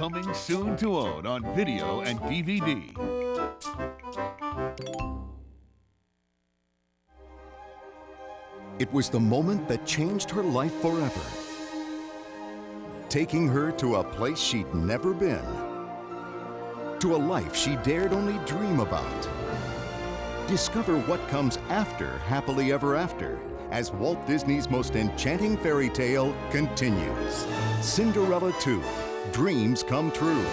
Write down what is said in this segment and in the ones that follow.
Coming soon to own on video and DVD. It was the moment that changed her life forever, taking her to a place she'd never been, to a life she dared only dream about. Discover what comes after Happily Ever After as Walt Disney's most enchanting fairy tale continues. Cinderella 2, Dreams Come True.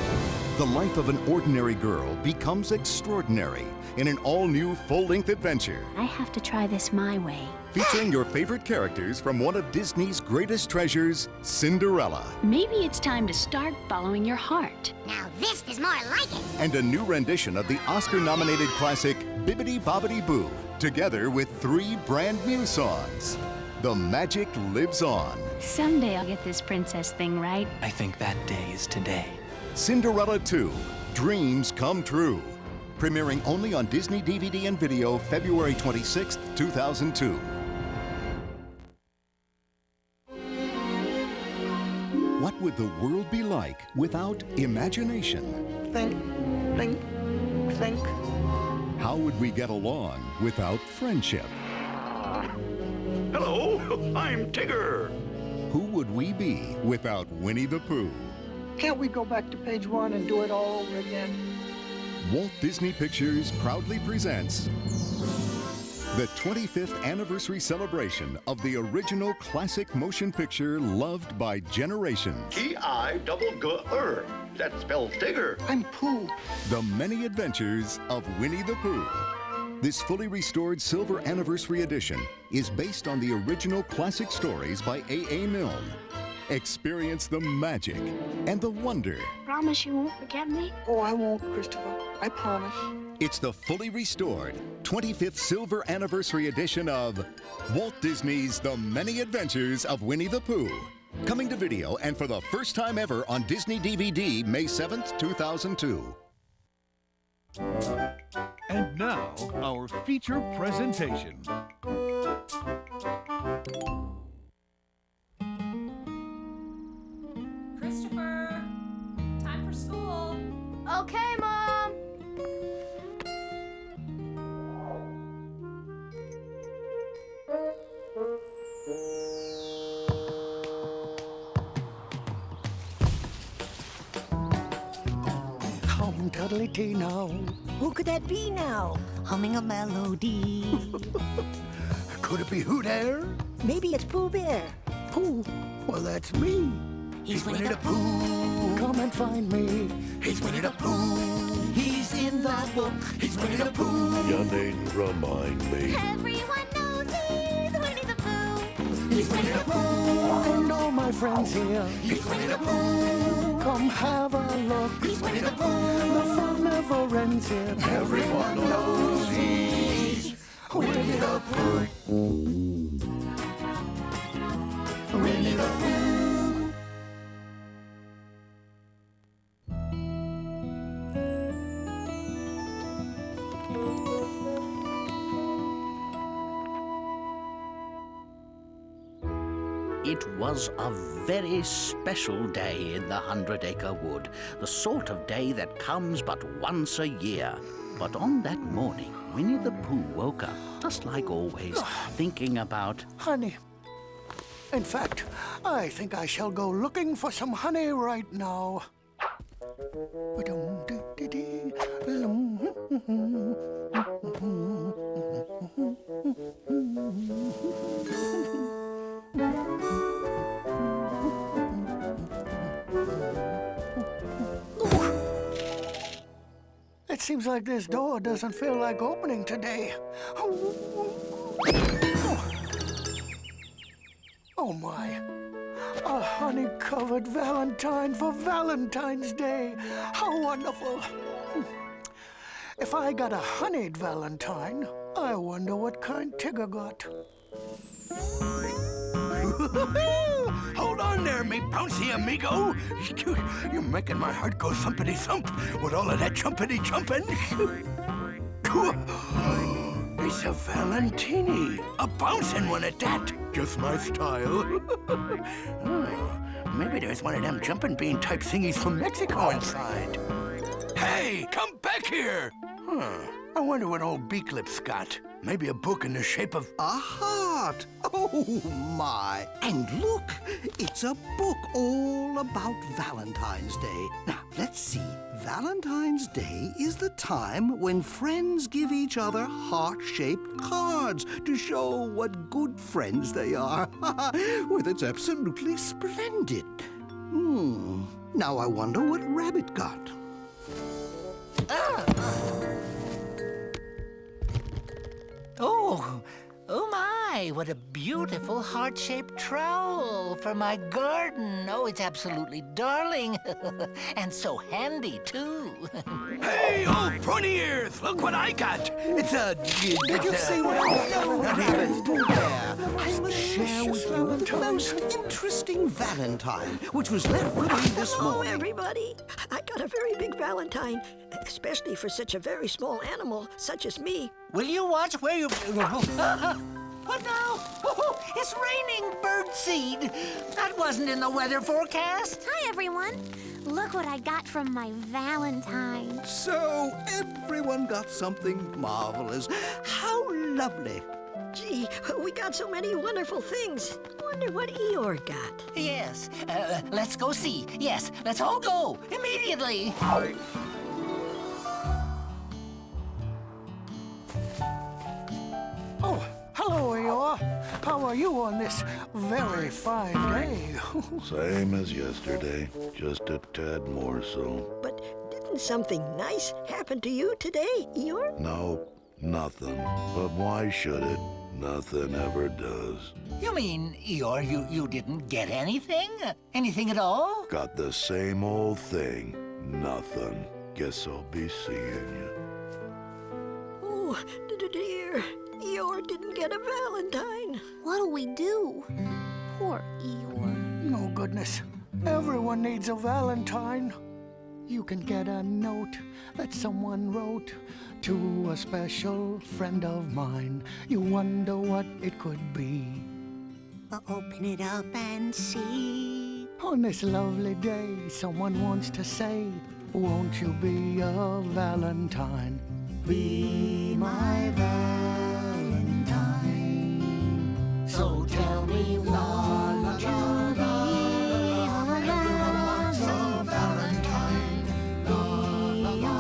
The life of an ordinary girl becomes extraordinary in an all-new full-length adventure. I have to try this my way. Featuring your favorite characters from one of Disney's greatest treasures, Cinderella. Maybe it's time to start following your heart. Now this is more like it. And a new rendition of the Oscar-nominated classic Bibbidi Bobbidi Boo, together with 3 brand new songs. The magic lives on. Someday I'll get this princess thing right. I think that day is today. Cinderella 2, Dreams Come True. Premiering only on Disney DVD and video February 26, 2002. What would the world be like without imagination? Think. How would we get along without friendship? Hello, I'm Tigger. Who would we be without Winnie the Pooh? Can't we go back to page 1 and do it all over again? Walt Disney Pictures proudly presents the 25th anniversary celebration of the original classic motion picture loved by generations. T-I-double-G-R. That spells Tigger. I'm Pooh. The Many Adventures of Winnie the Pooh. This fully restored silver anniversary edition is based on the original classic stories by A.A. Milne. Experience the magic and the wonder. Promise you won't forget me? Oh, I won't, Christopher. I promise. It's the fully restored 25th silver anniversary edition of Walt Disney's The Many Adventures of Winnie the Pooh. Coming to video and for the first time ever on Disney DVD, May 7th, 2002. And now, our feature presentation. Christopher, time for school. Okay, Mom. Come, Tuddly-Tee now. Who could that be now? Humming a melody. Could it be Who There? Maybe it's Pooh Bear. Pooh? Well, that's me. He's Winnie the Pooh. Come and find me. He's Winnie the Pooh. He's in that book. He's Winnie the Pooh. You needn't remind me. Everyone knows he's Winnie the Pooh. He's Winnie the Pooh. And all my friends here. He's Winnie the Pooh. Come have a look. He's Winnie the Pooh. The fun never ends here. Everyone knows he's Winnie the Pooh. Winnie the Pooh. It was a very special day in the 100-Acre Wood, the sort of day that comes but once a year. But on that morning, Winnie the Pooh woke up, just like always, thinking about... Honey. In fact, I think I shall go looking for some honey right now. It seems like this door doesn't feel like opening today. Oh my. A honey-covered Valentine for Valentine's Day. How wonderful. If I got a honeyed Valentine, I wonder what kind Tigger got. Hold on there, me bouncy amigo. You're making my heart go thumpity-thump with all of that chumpity-chumping. Nice a Valentini. A bouncing one at that. Just my style. Oh, maybe there's one of them jumping bean type thingies from Mexico inside. Hey, come back here! I wonder what old Beak Lips got. Maybe a book in the shape of... A heart! Oh, my. And look, it's a book all about Valentine's Day. Now, let's see. Valentine's Day is the time when friends give each other heart-shaped cards to show what good friends they are. Well, that's absolutely splendid. Now I wonder what Rabbit got. Oh my, what a beautiful heart-shaped trowel for my garden. Oh, it's absolutely darling. And so handy, too. Hey, old pointy ears, look what I got. It's a... Did you see what I got? I must share with you the most interesting Valentine, which was left for me this morning. Hello, everybody. I got a very big Valentine, especially for such a very small animal, such as me. Will you watch where you... What now? Oh, it's raining birdseed. That wasn't in the weather forecast. Hi, everyone. Look what I got from my Valentine. So everyone got something marvelous. How lovely. Gee, we got so many wonderful things. Wonder what Eeyore got. Yes. Let's go see. Yes, let's all go. Immediately. Oh, hello, Eeyore. How are you on this very fine day? Same as yesterday, just a tad more so. But didn't something nice happen to you today, Eeyore? No, nothing. But why should it? Nothing ever does. You mean, Eeyore, you didn't get anything? Anything at all? Got the same old thing. Nothing. Guess I'll be seeing you. Oh, dear. Eeyore didn't get a Valentine. What'll we do? Poor Eeyore. Oh, goodness. Everyone needs a Valentine. You can get a note that someone wrote to a special friend of mine. You wonder what it could be. Open it up and see. On this lovely day, someone wants to say, won't you be a Valentine? Be my Valentine. So tell me, won't you be a Valentine? Be a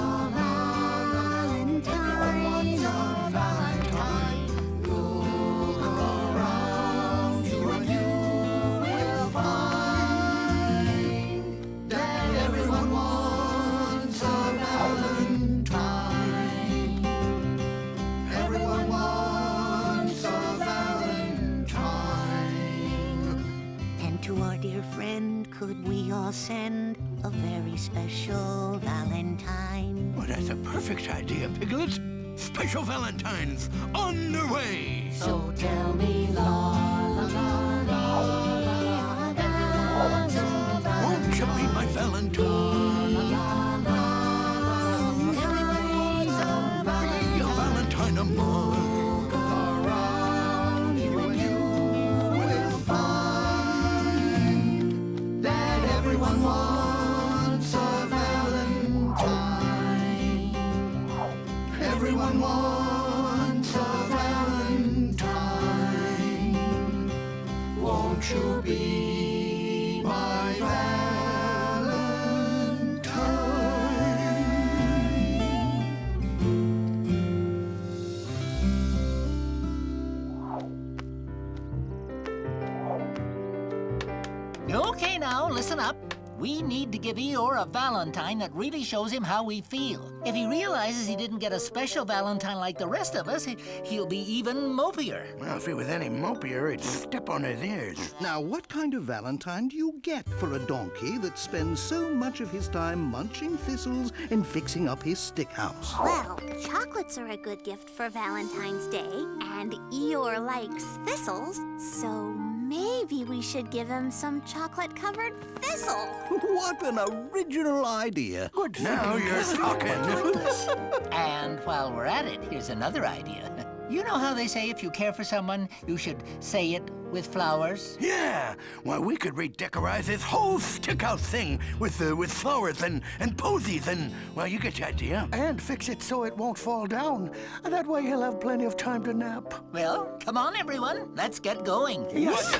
Valentine. Everyone's a Valentine. Look around you and you will find that everyone wants a Valentine. Everyone wants a Valentine. And to our dear friend, could we all send a very special Valentine? Well, that's a perfect idea, Piglet. Special Valentines on their way. So tell me, la la la la la, Won't you be my Valentine? everyone's a Be a Valentine of mine. Look around you and you will find that everyone wants a Valentine. Everyone wants a Valentine. Won't you be my Okay, now, listen up. We need to give Eeyore a Valentine that really shows him how we feel. If he realizes he didn't get a special Valentine like the rest of us, he'll be even mopier. Well, if he was any mopier, he'd step on his ears. Now, what kind of Valentine do you get for a donkey that spends so much of his time munching thistles and fixing up his stick house? Well, chocolates are a good gift for Valentine's Day, and Eeyore likes thistles, so maybe we should give him some chocolate-covered thistle. What an original idea. Good now you're talking. And while we're at it, here's another idea. You know how they say if you care for someone, you should say it with flowers? Yeah! Why, we could redecorize this whole stick-out thing with flowers and posies and, well, you get the idea. And fix it so it won't fall down. That way he'll have plenty of time to nap. Well, come on, everyone. Let's get going. Yes.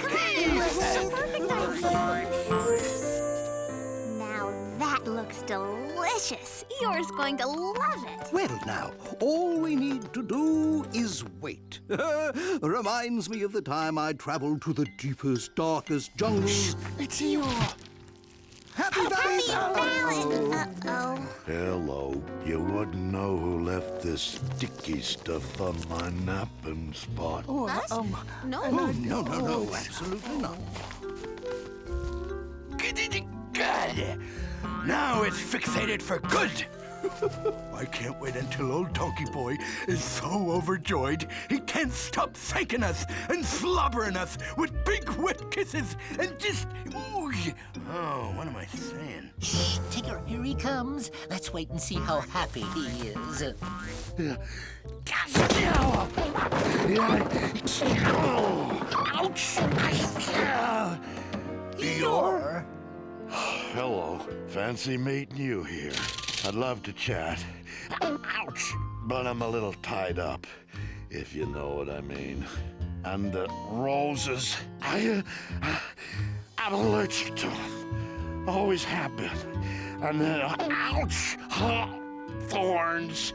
Now that looks delicious. Eeyore's going to love it. Well, now, all we need to do is wait. Reminds me of the time I traveled to the deepest, darkest jungles. It's Eeyore. Happy Valentine! Uh-oh. Hello. You wouldn't know who left this sticky stuff on my napping spot. Oh, No. Oh, no, absolutely not. Good. Now it's fixated for good. I can't wait until old Donkey Boy is so overjoyed he can't stop thanking us and slobbering us with big wet kisses and just... Ooh, oh, what am I saying? Shh, Tigger, here he comes. Let's wait and see how happy he is. Ouch! Eeyore? Hello. Fancy meeting you here. I'd love to chat. Ouch! But I'm a little tied up, if you know what I mean. And the roses, I'm allergic to them. Always have been. And then, ouch! Thorns.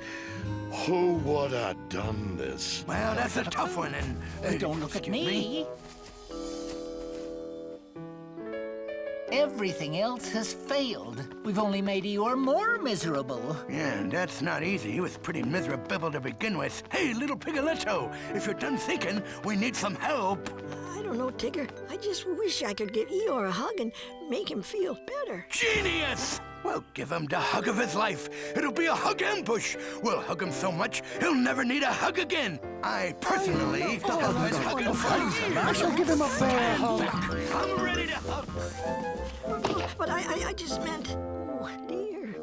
Who would have done this? Well, that's a tough one, and... Don't look at me. Everything else has failed. We've only made Eeyore more miserable. Yeah, and that's not easy. He was pretty miserable to begin with. Hey, little Pigoletto, if you're done thinking, we need some help. I don't know, Tigger. I just wish I could give Eeyore a hug and make him feel better. Genius! Well, give him the hug of his life. It'll be a hug ambush. We'll hug him so much, he'll never need a hug again. I personally have been hugging for years. I shall give him a bear hug. I'm ready to hug. But I just meant... Oh, dear.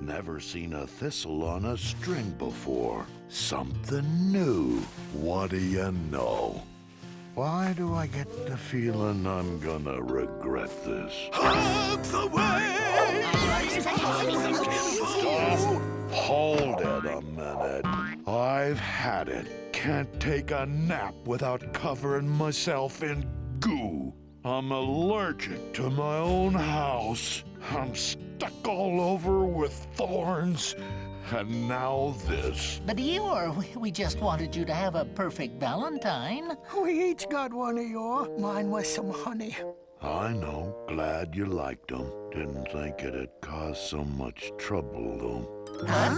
Never seen a thistle on a string before. Something new. What do you know? Why do I get the feeling I'm gonna regret this? Hugs away! Hold it a minute. I've had it. Can't take a nap without covering myself in goo. I'm allergic to my own house. I'm stuck all over with thorns. And now this. But Eeyore, we just wanted you to have a perfect Valentine. We each got one, Eeyore. Mine was some honey. I know. Glad you liked them. Didn't think it'd cause so much trouble, though. Huh?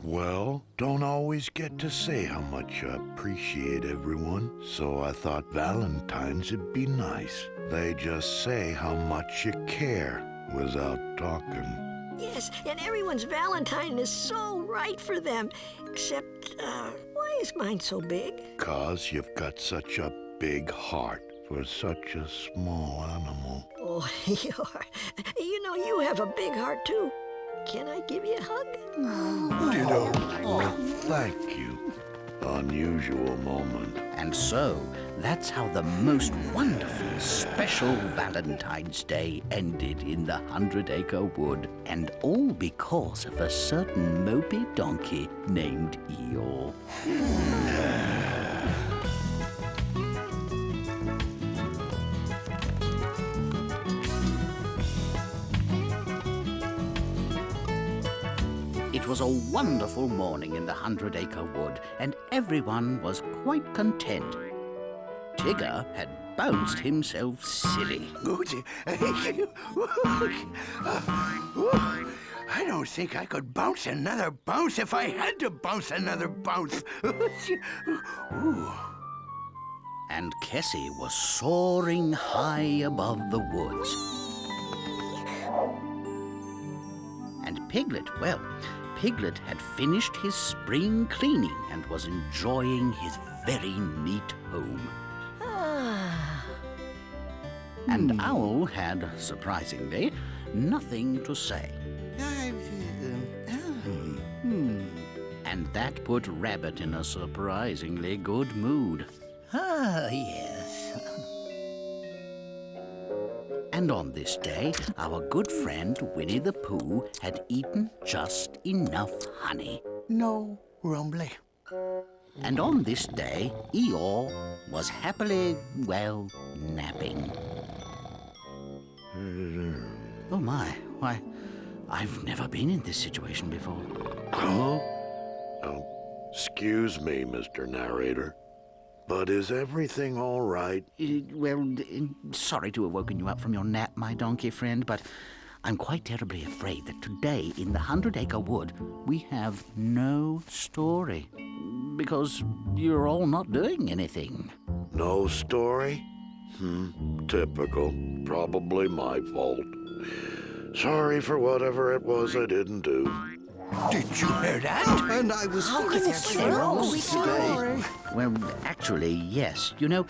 Well, don't always get to say how much I appreciate everyone, so I thought Valentines would be nice. They just say how much you care without talking. Yes, and everyone's Valentine is so right for them. Except, why is mine so big? 'Cause you've got such a big heart for such a small animal. Oh, Eeyore, you know you have a big heart, too. Can I give you a hug? Ditto. Thank you. Unusual moment. And so, that's how the most wonderful, special Valentine's Day ended in the 100-Acre Wood. And all because of a certain mopey donkey named Eeyore. It was a wonderful morning in the 100-Acre Wood, and everyone was quite content. Tigger had bounced himself silly. I don't think I could bounce another bounce if I had to bounce another bounce. And Kessie was soaring high above the woods. And Piglet, well, Piglet had finished his spring cleaning and was enjoying his very neat home. And Owl had, surprisingly, nothing to say. I and that put Rabbit in a surprisingly good mood. Ah, yes. And on this day, our good friend Winnie the Pooh had eaten just enough honey. No rumbly. And on this day, Eeyore was happily, well, napping. Oh my, why, I've never been in this situation before. Excuse me, Mr. Narrator, but is everything all right? Sorry to have woken you up from your nap, my donkey friend, but I'm quite terribly afraid that today in the 100-Acre Wood we have no story, because you're all not doing anything. No story? Typical. Probably my fault. Sorry for whatever it was I didn't do. Did you hear that? And I was today. Well, actually, yes. You know,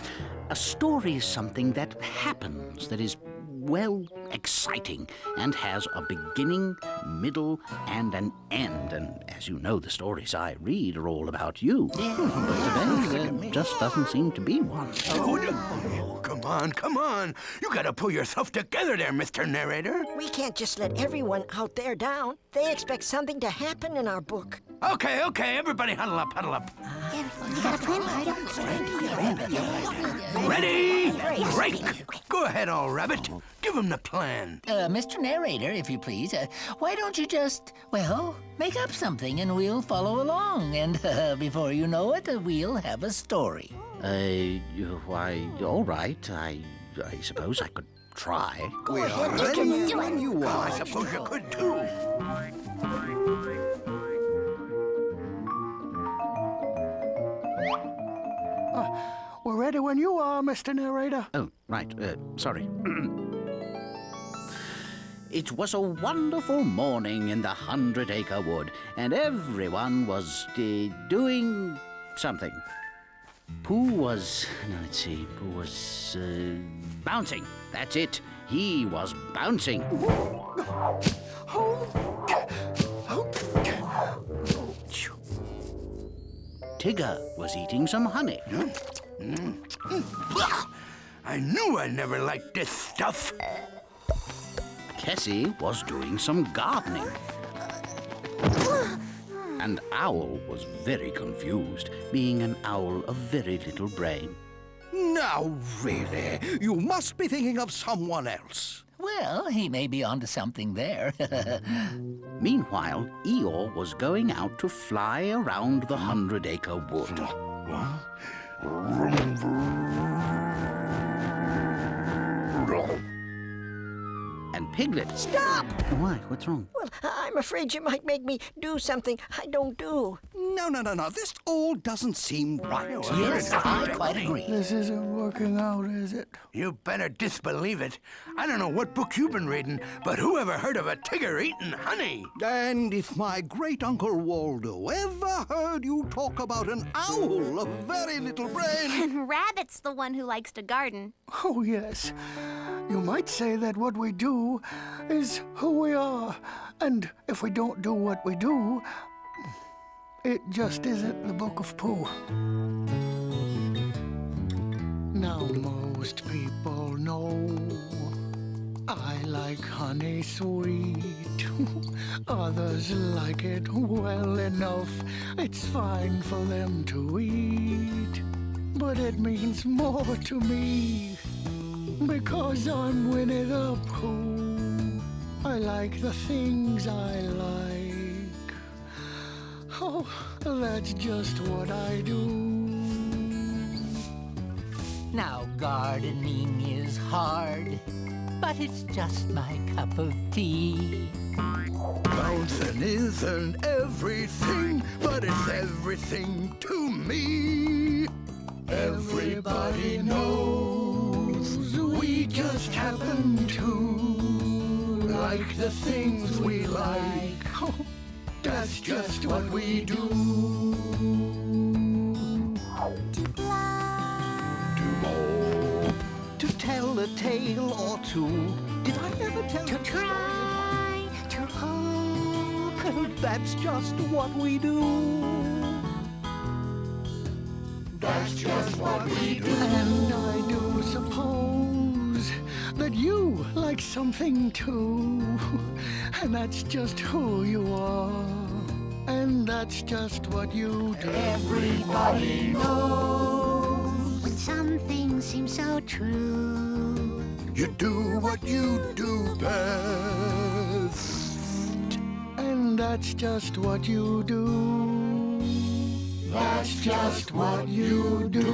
a story is something that happens, that is, well, exciting, and has a beginning, middle, and an end. And as you know, the stories I read are all about you. But today, there just doesn't seem to be one. Oh, come on. You gotta pull yourself together there, Mr. Narrator. We can't just let everyone out there down. They expect something to happen in our book. Okay, everybody huddle up. Ready? Break! Go ahead, old rabbit. Give him the plan. Mr. Narrator, if you please, why don't you just, well, make up something and we'll follow along. And before you know it, we'll have a story. Why, all right. I suppose I could try. Go ahead, you can do it. You are. I suppose you could, too. We're ready when you are, Mr. Narrator. Oh, right. Sorry. It was a wonderful morning in the 100-Acre Wood, and everyone was doing something. Pooh was, Pooh was bouncing. That's it. He was bouncing. Tigger was eating some honey. I knew I never liked this stuff. Kessie was doing some gardening. And Owl was very confused, being an owl of very little brain. Now, really, you must be thinking of someone else. Well, he may be onto something there. Meanwhile, Eeyore was going out to fly around the 100-Acre Wood. And Piglet... Stop! Why? What's wrong? Well, I'm afraid you might make me do something I don't do. No. This all doesn't seem right. Yes, I quite agree. This isn't working out, is it? You better disbelieve it. I don't know what book you've been reading, but who ever heard of a tigger eating honey? And if my great-uncle Waldo ever heard you talk about an owl of very little brain... And Rabbit's the one who likes to garden. Oh, yes. You might say that what we do is who we are. And if we don't do what we do, it just isn't the Book of Pooh. Now most people know I like honey sweet. Others like it well enough. It's fine for them to eat. But it means more to me because I'm Winnie the Pooh. I like the things I like. Oh, that's just what I do. Now, gardening is hard, but it's just my cup of tea. Bouncing isn't everything, but it's everything to me. Everybody knows we just happen to like the things we like. Oh, that's just what we do. To fly. To bowl. To tell a tale or two. Did I ever tell To try. To hope. Well, that's just what we do. That's just what we do. And I do suppose that you like something too. And that's just who you are. And that's just what you do. Everybody knows when some things seem so true. You do what you do best. And that's just what you do. That's just what you do.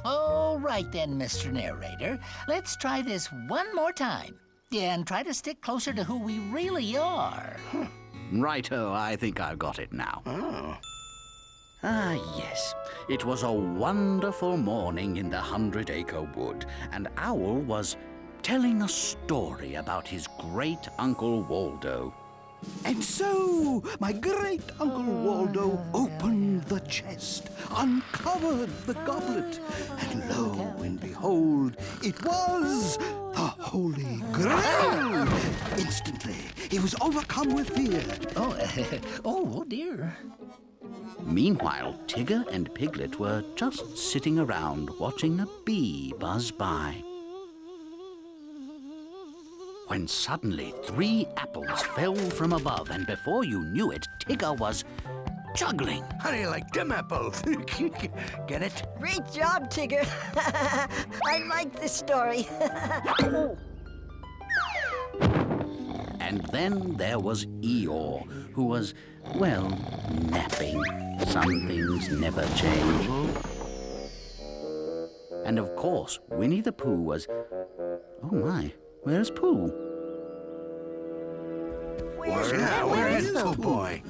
All right then, Mr. Narrator. Let's try this one more time. Yeah, and try to stick closer to who we really are. Righto, I think I've got it now. Oh. Ah, yes. It was a wonderful morning in the 100-acre wood, and Owl was telling a story about his great-uncle Waldo. And so, my great-uncle Waldo opened the chest, uncovered the goblet, and lo and behold, it was the Holy Grail! Instantly, he was overcome with fear. Oh dear. Meanwhile, Tigger and Piglet were just sitting around watching a bee buzz by. When suddenly 3 apples fell from above, and before you knew it, Tigger was juggling. How do you like them apples? Get it? Great job, Tigger. I like this story. And then there was Eeyore, who was, well, napping. Some things never change. And of course, Winnie the Pooh was... Oh my, where's Pooh? Where is the boy?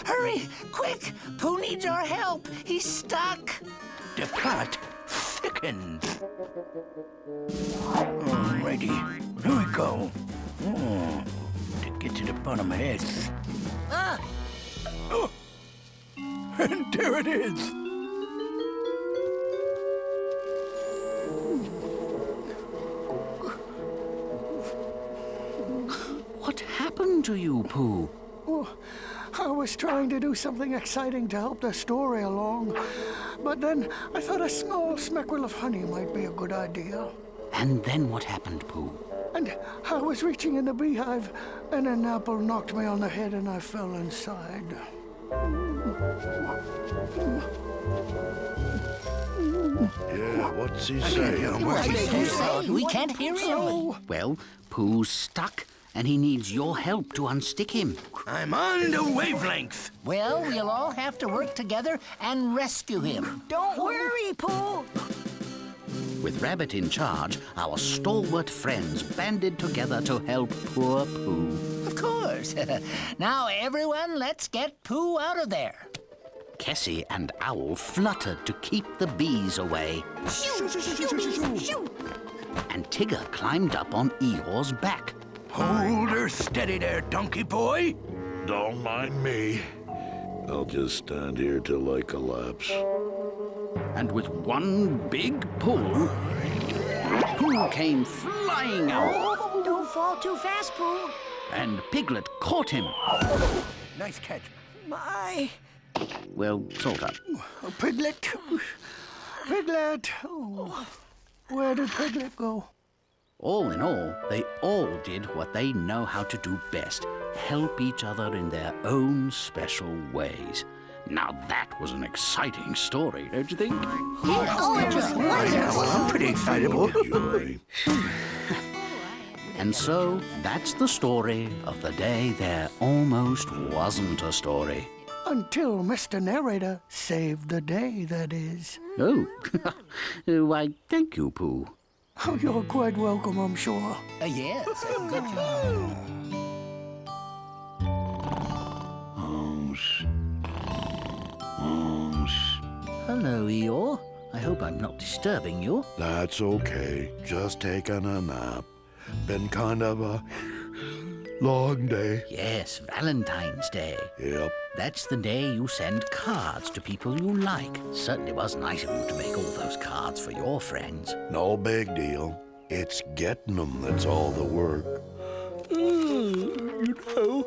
Hurry, quick! Pooh needs our help. He's stuck. The plot thickens. Alrighty, here we go. Oh, to get to the bottom of this. Ah! Oh. And there it is. What happened to you, Pooh? Oh, I was trying to do something exciting to help the story along. But then I thought a small smeckwell of honey might be a good idea. And then what happened, Pooh? And I was reaching in the beehive, and an apple knocked me on the head, and I fell inside. Yeah, what's he saying? We can't hear him. Well, Pooh's stuck, and he needs your help to unstick him. I'm on the wavelength. Well, we'll all have to work together and rescue him. Don't worry, Pooh. With Rabbit in charge, our stalwart friends banded together to help poor Pooh. Of course. Now, everyone, let's get Pooh out of there. Kessie and Owl fluttered to keep the bees away. Shoo, shoo, shoo, shoo. And Tigger climbed up on Eeyore's back. Hold her steady there, donkey boy. Don't mind me. I'll just stand here till I collapse. And with one big pull, Pooh came flying out. Don't fall too fast, Pooh. And Piglet caught him. Nice catch. My. Well, sort of. Oh, Piglet. Piglet. Oh, where did Piglet go? All in all, they all did what they know how to do best, help each other in their own special ways. Now that was an exciting story, don't you think? Oh, it was wonderful. I'm pretty excitable. And so, that's the story of the day there almost wasn't a story. Until Mr. Narrator saved the day, that is. Oh, why, thank you, Pooh. Oh, you're quite welcome, I'm sure. Yes, good job. Hello, Eeyore. I hope I'm not disturbing you. That's okay. Just taking a nap. Been kind of a long day. Yes, Valentine's Day. Yep. That's the day you send cards to people you like. Certainly was nice of you to make all those cards for your friends. No big deal. It's getting 'em that's all the work. You know,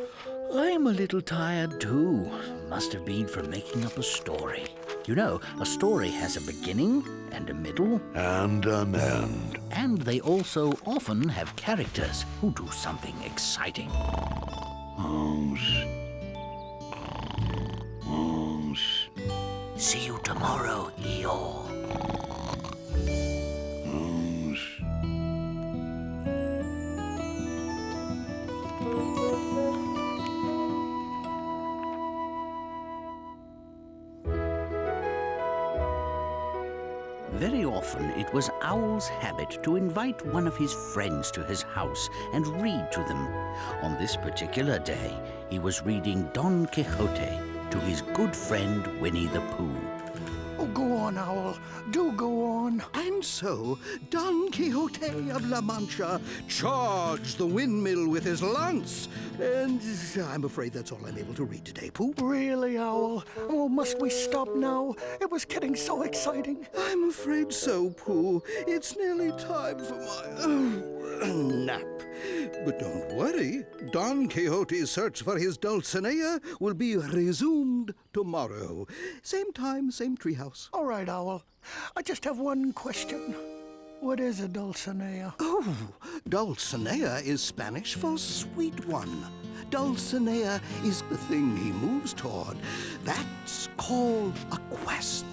I'm a little tired too. Must have been from making up a story. You know, a story has a beginning and a middle. And an end. And they also often have characters who do something exciting. See you tomorrow, Eeyore. Very often it was Owl's habit to invite one of his friends to his house and read to them. On this particular day, he was reading Don Quixote to his good friend Winnie the Pooh. Oh, go on, Owl. Do go on. And so, Don Quixote of La Mancha charged the windmill with his lance. And I'm afraid that's all I'm able to read today, Pooh. Really, Owl? Oh, must we stop now? It was getting so exciting. I'm afraid so, Pooh. It's nearly time for my nap. But don't worry. Don Quixote's search for his Dulcinea will be resumed tomorrow. Same time, same treehouse. All right, Owl. I just have one question. What is a Dulcinea? Oh, Dulcinea is Spanish for sweet one. Dulcinea is the thing he moves toward. That's called a quest.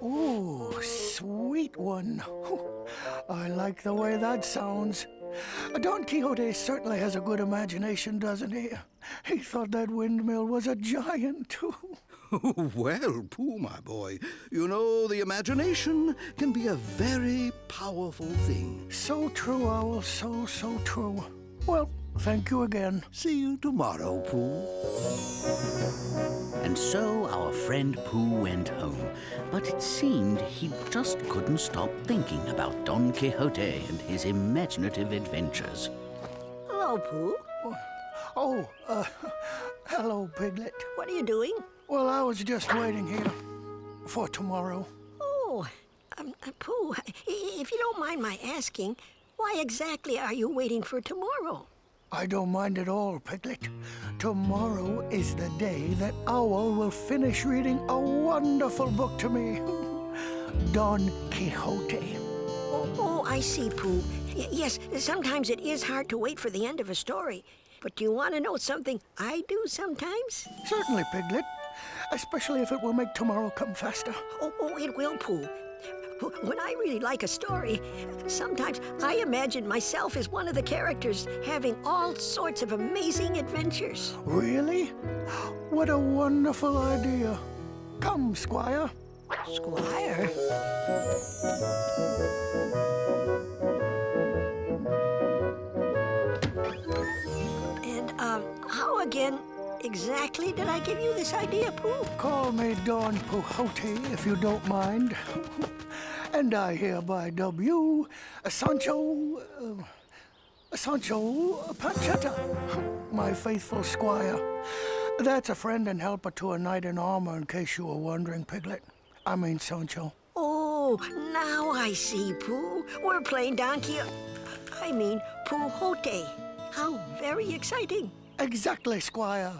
Oh, sweet one. I like the way that sounds. Don Quixote certainly has a good imagination, doesn't he? He thought that windmill was a giant, too. Well, Pooh, my boy, you know the imagination can be a very powerful thing. So true, Owl, so true. Well, thank you again. See you tomorrow, Pooh. And so our friend Pooh went home, but it seemed he just couldn't stop thinking about Don Quixote and his imaginative adventures. Hello, Pooh. Hello, Piglet. What are you doing? Well, I was just waiting here for tomorrow. Oh, Pooh, if you don't mind my asking, why exactly are you waiting for tomorrow? I don't mind at all, Piglet. Tomorrow is the day that Owl will finish reading a wonderful book to me. Don Quixote. Oh, I see, Pooh. Yes, sometimes it is hard to wait for the end of a story. But do you want to know something I do sometimes? Certainly, Piglet. Especially if it will make tomorrow come faster. Oh, it will, Pooh. When I really like a story, sometimes I imagine myself as one of the characters having all sorts of amazing adventures. Really? What a wonderful idea. Come, Squire. Squire? And, how again exactly did I give you this idea, Pooh? Call me Don Quixote, if you don't mind. And I hereby dub you Sancho Panchetta, my faithful squire. That's a friend and helper to a knight in armor, in case you were wondering, Piglet. I mean Sancho. Oh, now I see, Pooh. We're playing Pooh-hote. How very exciting. Exactly, Squire.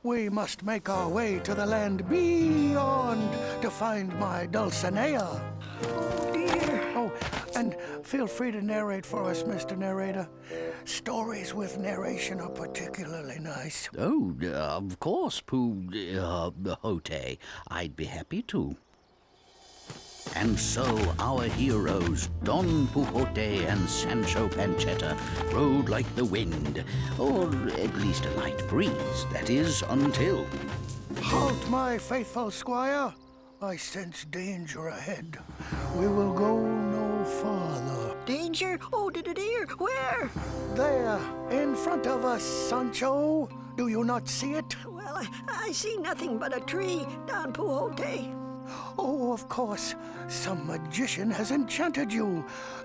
We must make our way to the land beyond to find my Dulcinea. Oh, dear. Oh, and feel free to narrate for us, Mr. Narrator. Stories with narration are particularly nice. Oh, of course, Pooh-hote. I'd be happy to. And so our heroes, Don Quixote and Sancho Panchetta, rode like the wind, or at least a light breeze, that is, until... Halt, my faithful squire. I sense danger ahead. We will go no farther. Danger? Oh, dear. Where? There, in front of us, Sancho. Do you not see it? Well, I see nothing but a tree, Don Quixote. Oh, of course. Some magician has enchanted you.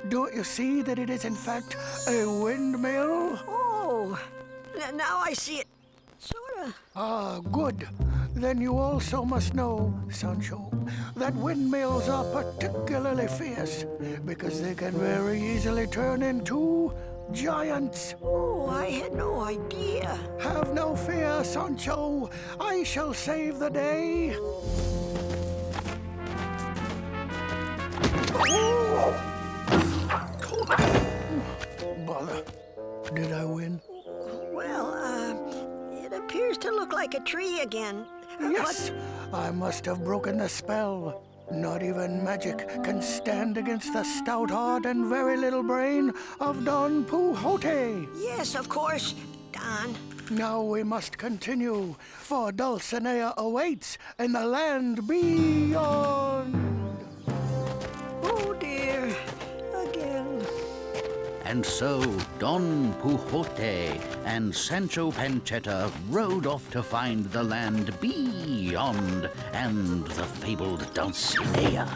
Don't you see that it is, in fact, a windmill? Oh, now I see it. Sorta. Ah, good. Then you also must know, Sancho, that windmills are particularly fierce because they can very easily turn into giants. Oh, I had no idea. Have no fear, Sancho. I shall save the day. Bother. Did I win? Well, it appears to look like a tree again. Yes, I must have broken the spell. Not even magic can stand against the stout heart and very little brain of Don Quixote. Yes, of course, Don. Now we must continue, for Dulcinea awaits in the land beyond. Oh dear, again. And so Don Quixote and Sancho Panchetta rode off to find the land beyond and the fabled Dulcinea.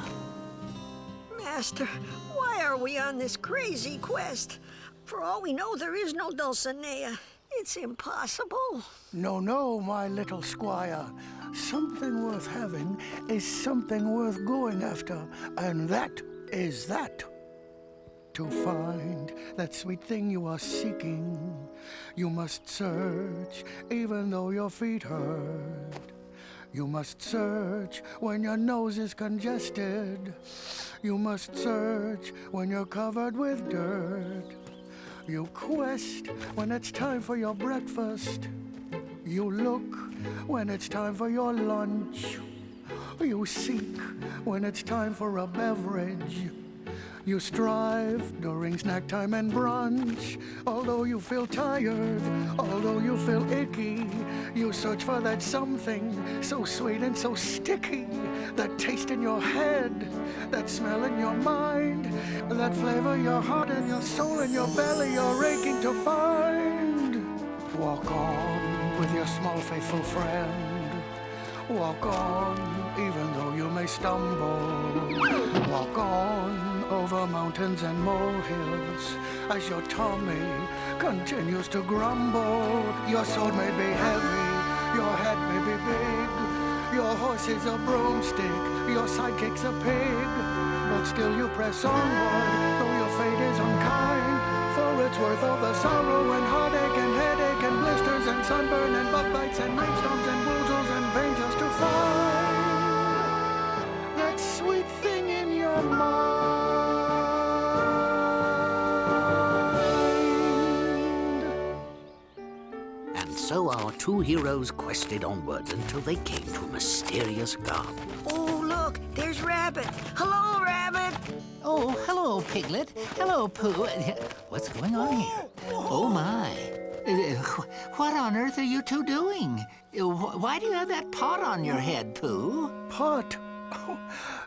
Master, why are we on this crazy quest? For all we know, there is no Dulcinea. It's impossible. No, my little squire. Something worth having is something worth going after, and that is that. To find that sweet thing you are seeking, you must search even though your feet hurt. You must search when your nose is congested. You must search when you're covered with dirt. You quest when it's time for your breakfast. You look when it's time for your lunch. You seek when it's time for a beverage. You strive during snack time and brunch. Although you feel tired, although you feel icky, you search for that something so sweet and so sticky. That taste in your head, that smell in your mind, that flavor your heart and your soul and your belly you're aching to find. Walk on with your small faithful friend. Walk on even though you may stumble. Walk on over mountains and molehills as your tummy continues to grumble. Your sword may be heavy, your head may be big, your horse is a broomstick, your sidekick's a pig, but still you press onward, though your fate is unkind, for it's worth all the sorrow and heartache and headache and blisters and sunburn and bug bites and rainstorms and woozles and pain just to find that sweet thing in your mind. So our two heroes quested onward until they came to a mysterious garden. Oh, look, there's Rabbit. Hello, Rabbit. Oh, hello, Piglet. Hello, Pooh. What's going on here? Oh, my. What on earth are you two doing? Why do you have that pot on your head, Pooh? Pot? Oh,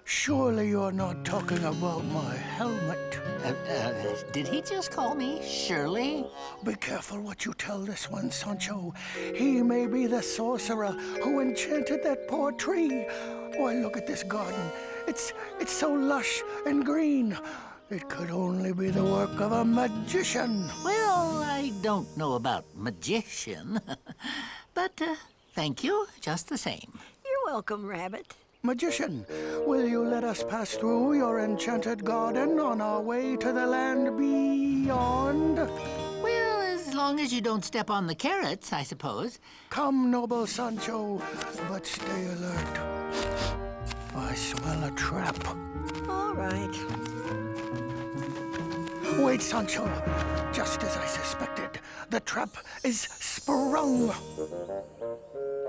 surely you're not talking about my helmet. Did he just call me Shirley? Be careful what you tell this one, Sancho. He may be the sorcerer who enchanted that poor tree. Why, look at this garden. It's so lush and green. It could only be the work of a magician. Well, I don't know about magician. But thank you, just the same. You're welcome, Rabbit. Magician, will you let us pass through your enchanted garden on our way to the land beyond? Well, as long as you don't step on the carrots, I suppose. Come, noble Sancho, but stay alert. I smell a trap. All right. Wait, Sancho. Just as I suspected, the trap is sprung.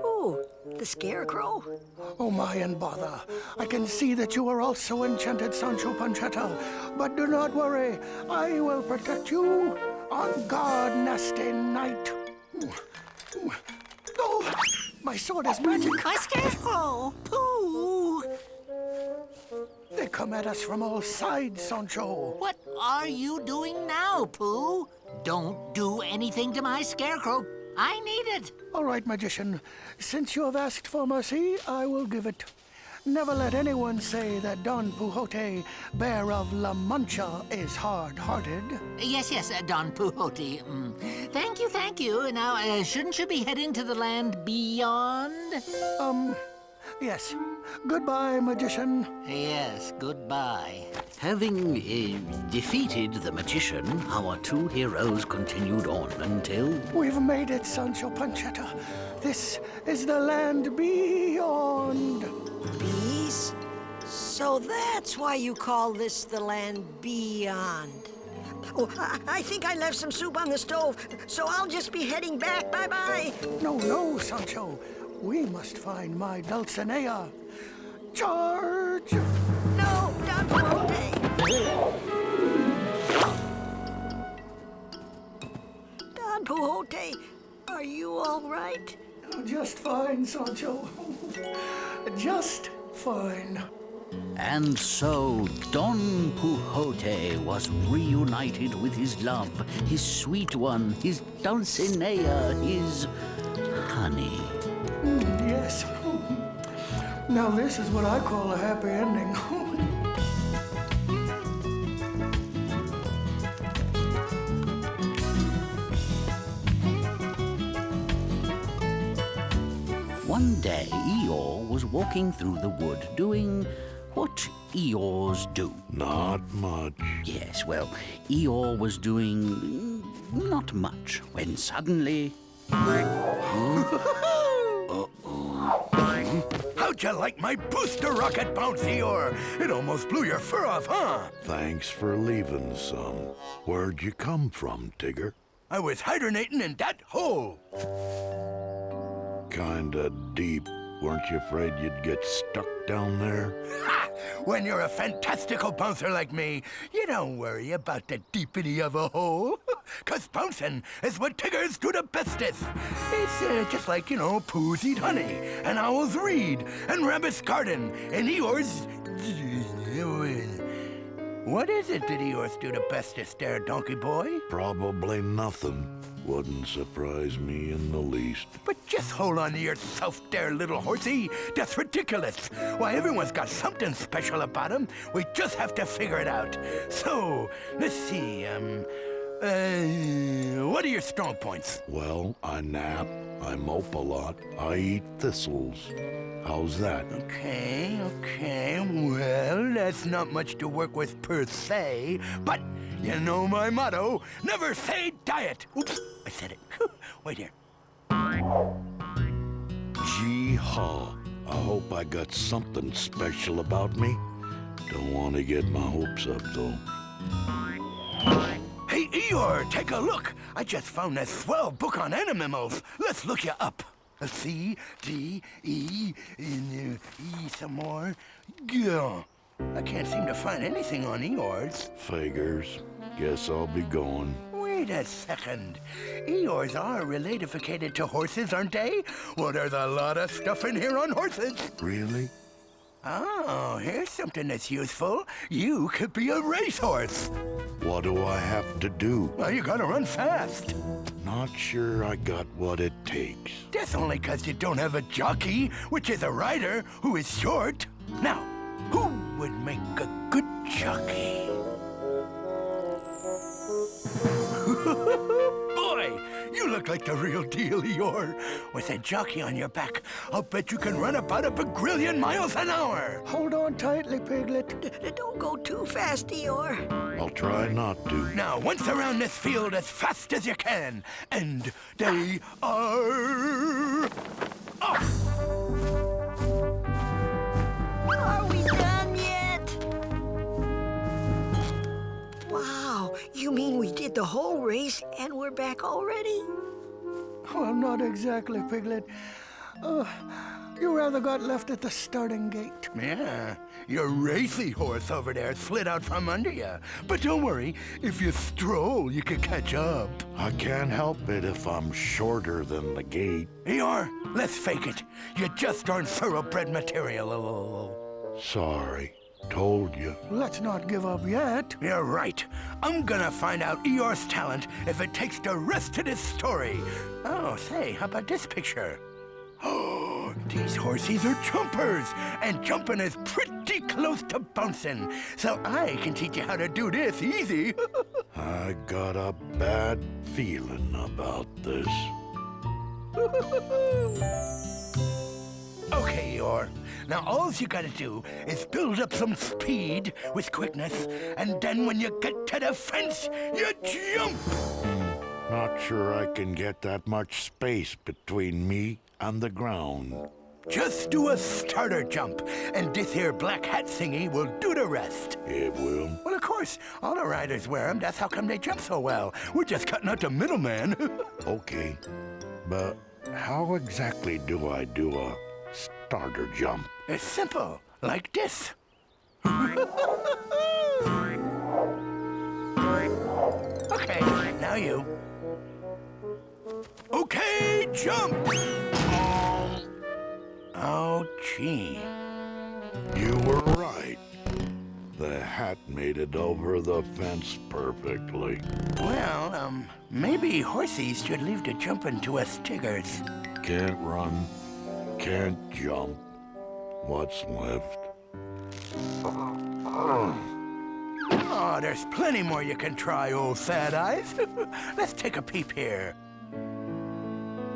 Oh, the scarecrow? Oh, my and bother. I can see that you are also enchanted, Sancho Panchetta. But do not worry. I will protect you. On guard, nasty knight. Oh, my sword is magic. My scarecrow! Pooh! They come at us from all sides, Sancho. What are you doing now, Pooh? Don't do anything to my scarecrow. I need it. All right, magician. Since you have asked for mercy, I will give it. Never let anyone say that Don Quixote, Bear of La Mancha, is hard-hearted. Yes, Don Quixote. Thank you. Now, shouldn't you be heading to the land beyond? Yes. Goodbye, magician. Yes, goodbye. Having defeated the magician, our two heroes continued on until... We've made it, Sancho Panchetta. This is the land beyond. Bees? So that's why you call this the land beyond. Oh, I think I left some soup on the stove, so I'll just be heading back. Bye-bye. No, Sancho. We must find my Dulcinea. Charge! No, Don Quixote! Don Quixote, are you all right? Just fine, Sancho. Just fine. And so Don Quixote was reunited with his love, his sweet one, his Dulcinea, his honey. Yes. Now this is what I call a happy ending. One day, Eeyore was walking through the wood doing what Eeyores do. Not much. Yes, well, Eeyore was doing not much when suddenly... How'd you like my booster rocket bounce, Eeyore? It almost blew your fur off, huh? Thanks for leaving some. Where'd you come from, Tigger? I was hibernating in that hole. Kinda deep. Weren't you afraid you'd get stuck down there? Ha! When you're a fantastical bouncer like me, you don't worry about the deepity of a hole. 'Cause bouncing is what Tiggers do the bestest. It's just like, Poohs eat honey, and owls read, and rabbits garden, and Eeyore's... What is it that Eeyores do the bestest there, donkey boy? Probably nothing. Wouldn't surprise me in the least. But just hold on to yourself there, little horsey. That's ridiculous. Why, everyone's got something special about them. We just have to figure it out. So, let's see, what are your strong points? Well, I nap, I mope a lot, I eat thistles. How's that? Okay. Well, that's not much to work with per se, but you know my motto, never say diet. Oops, I said it. Wait here. Gee-haw. I hope I got something special about me. Don't want to get my hopes up, though. Hey, Eeyore, take a look. I just found this swell book on animals. Let's look you up. C, D, E, E some more. Gah. I can't seem to find anything on Eeyores. Figures. Guess I'll be going. Wait a second. Eeyores are relatificated to horses, aren't they? Well, there's a lot of stuff in here on horses. Really? Oh, here's something that's useful. You could be a racehorse. What do I have to do? Well, you gotta run fast. Not sure I got what it takes. That's only 'cause you don't have a jockey, which is a rider who is short. Now, who would make a good jockey? Boy, you look like the real deal, Eeyore. With a jockey on your back, I'll bet you can run about a bagrillion miles an hour. Hold on tightly, Piglet. Don't go too fast, Eeyore. I'll try not to. Now, once around this field as fast as you can, and they are off. Are we done yet? Wow, you mean we did the whole race and we're back already? Well, not exactly, Piglet. You rather got left at the starting gate. Yeah, your racy horse over there slid out from under you. But don't worry, if you stroll, you can catch up. I can't help it if I'm shorter than the gate. Eeyore, let's fake it. You just aren't thoroughbred material. Sorry. Told you. Let's not give up yet. You're right. I'm gonna find out Eeyore's talent if it takes the rest of this story. Oh, say, how about this picture? Oh, These horses are jumpers, and jumping is pretty close to bouncing. So I can teach you how to do this easy. I got a bad feeling about this. Okay, Eeyore. Now all you gotta do is build up some speed with quickness, and then when you get to the fence, you jump! Not sure I can get that much space between me and the ground. Just do a starter jump, and this here black hat thingy will do the rest. It will? Well, of course. All the riders wear them. That's how come they jump so well. We're just cutting out the middleman. Okay, but how exactly do I do a starter jump? It's simple, like this. Okay, now you. Okay, jump! Oh, gee. You were right. The hat made it over the fence perfectly. Well, maybe horsies should leave the jumping to us Tiggers. Can't run, can't jump. What's left? Oh, there's plenty more you can try, old Sad Eyes. Let's take a peep here.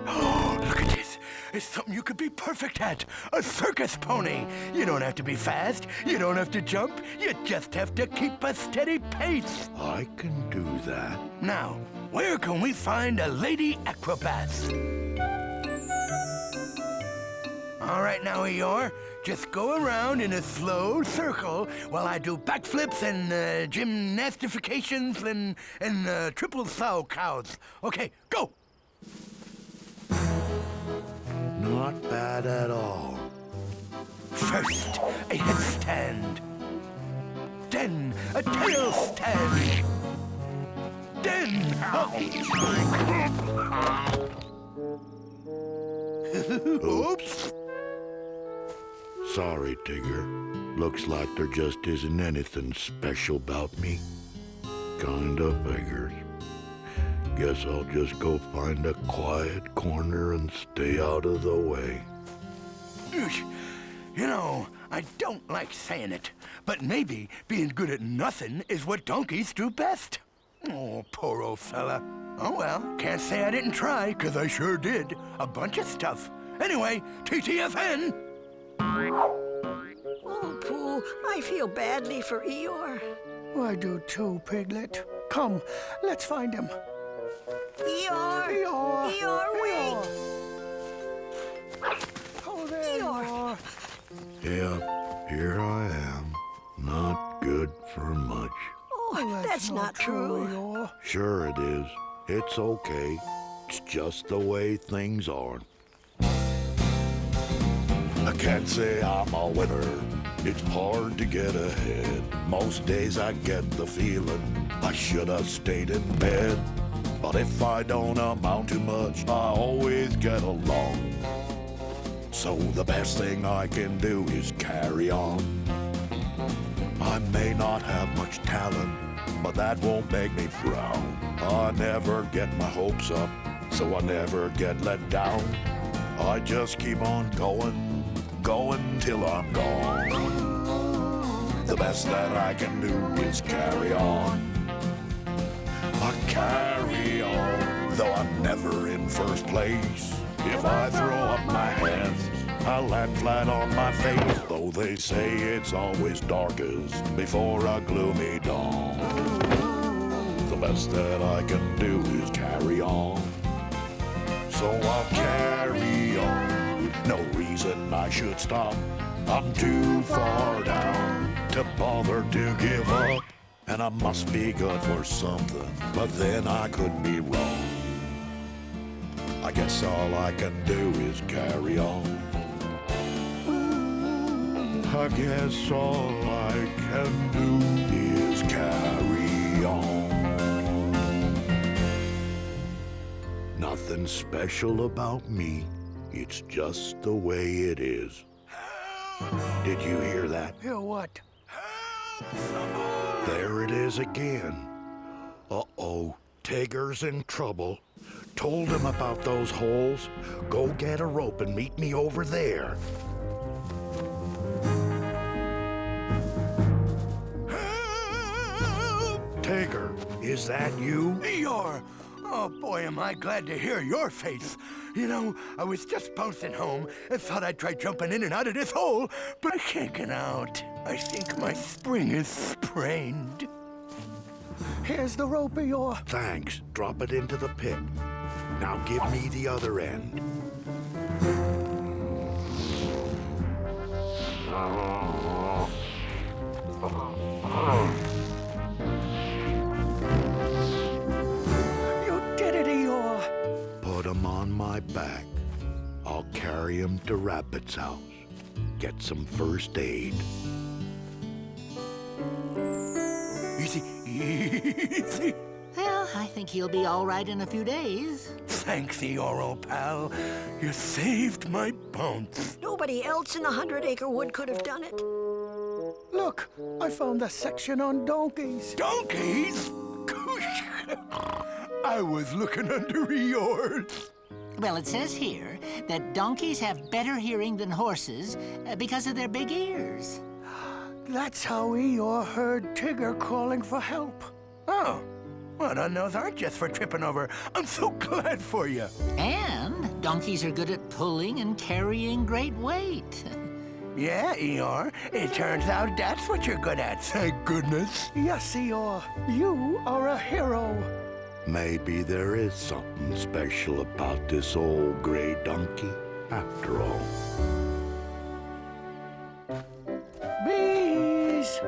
Oh, look at this. It's something you could be perfect at. A circus pony. You don't have to be fast. You don't have to jump. You just have to keep a steady pace. I can do that. Now, where can we find a lady acrobat? All right, now, Eeyore, just go around in a slow circle while I do backflips and gymnastifications and triple sow cows. Okay, go! Not bad at all. First, a headstand. Then, a tail stand. Then, oops! Sorry, Tigger. Looks like there just isn't anything special about me. Kinda figures. Guess I'll just go find a quiet corner and stay out of the way. You know, I don't like saying it, but maybe being good at nothing is what donkeys do best. Oh, poor old fella. Oh well, can't say I didn't try, 'cause I sure did. A bunch of stuff. Anyway, TTFN! Oh, Pooh, I feel badly for Eeyore. I do too, Piglet. Come, let's find him. Eeyore! Eeyore! Eeyore, wait! Oh, there Eeyore! Yeah, here I am. Not good for much. Oh, that's not true. Eeyore. Sure it is. It's okay. It's just the way things are. I can't say I'm a winner. It's hard to get ahead. Most days I get the feeling I should have stayed in bed. But if I don't amount to much, I always get along. So the best thing I can do is carry on. I may not have much talent, but that won't make me frown. I never get my hopes up, so I never get let down. I just keep on going, going till I'm gone. The best that I can do is carry on. I carry on, though I'm never in first place. If I throw up my hands, I land flat on my face. Though they say it's always darkest before a gloomy dawn. The best that I can do is carry on. So I'll carry on. No reason I should stop. I'm too far down to bother to give up. And I must be good for something, but then I could be wrong. I guess all I can do is carry on. I guess all I can do is carry on. Nothing special about me. It's just the way it is. Did you hear that? Hear what? There it is again. Uh-oh, Tigger's in trouble. Told him about those holes. Go get a rope and meet me over there. Help! Tigger, is that you? Eeyore! Oh, boy, am I glad to hear your face. You know, I was just bouncing home and thought I'd try jumping in and out of this hole, but I can't get out. I think my spring is sprained. Here's the rope, Eeyore. Thanks. Drop it into the pit. Now give me the other end. You did it, Eeyore. Put him on my back. I'll carry him to Rabbit's house. Get some first aid. Easy, easy. Well, I think he'll be all right in a few days. Thanks, Eeyore, old pal. You saved my bones. Nobody else in the 100-acre wood could have done it. Look, I found a section on donkeys. Donkeys? I was looking under Eeyore's. Well, it says here that donkeys have better hearing than horses because of their big ears. That's how Eeyore heard Tigger calling for help. Oh, well, then those aren't just for tripping over. I'm so glad for you. And donkeys are good at pulling and carrying great weight. Yeah, Eeyore. It turns out that's what you're good at, thank goodness. Yes, Eeyore. You are a hero. Maybe there is something special about this old gray donkey, after all. Bees!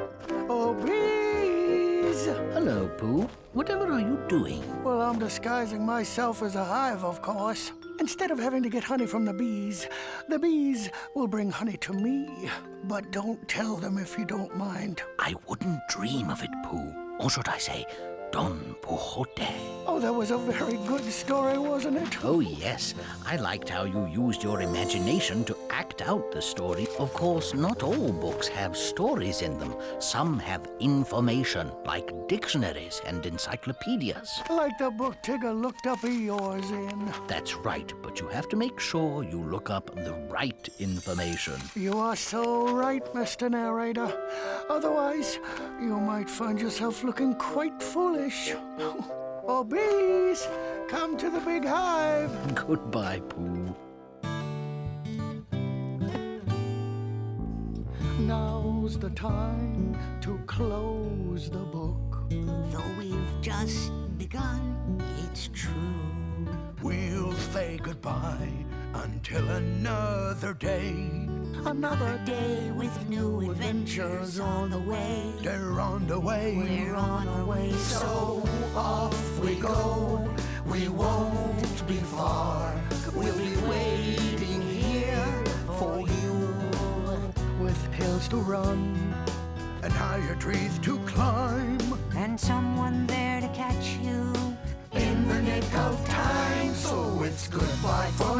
Oh, bees! Hello, Pooh. Whatever are you doing? Well, I'm disguising myself as a hive, of course. Instead of having to get honey from the bees will bring honey to me. But don't tell them if you don't mind. I wouldn't dream of it, Pooh. Or should I say, Don Quixote. Oh, that was a very good story, wasn't it? Oh, yes. I liked how you used your imagination to act out the story. Of course, not all books have stories in them. Some have information, like dictionaries and encyclopedias. Like the book Tigger looked up Eeyore's in. That's right, but you have to make sure you look up the right information. You are so right, Mr. Narrator. Otherwise, you might find yourself looking quite foolish. Oh, bees, come to the big hive. Goodbye, Pooh. Now's the time to close the book. Though we've just begun, it's true. We'll say goodbye until another day. Another day with new adventures on the way. They're on the way. We're on our way, so off we go. We won't be far. We'll be waiting here for you. With hills to run and higher trees to climb, and someone there to catch you in the nick of time. So it's goodbye for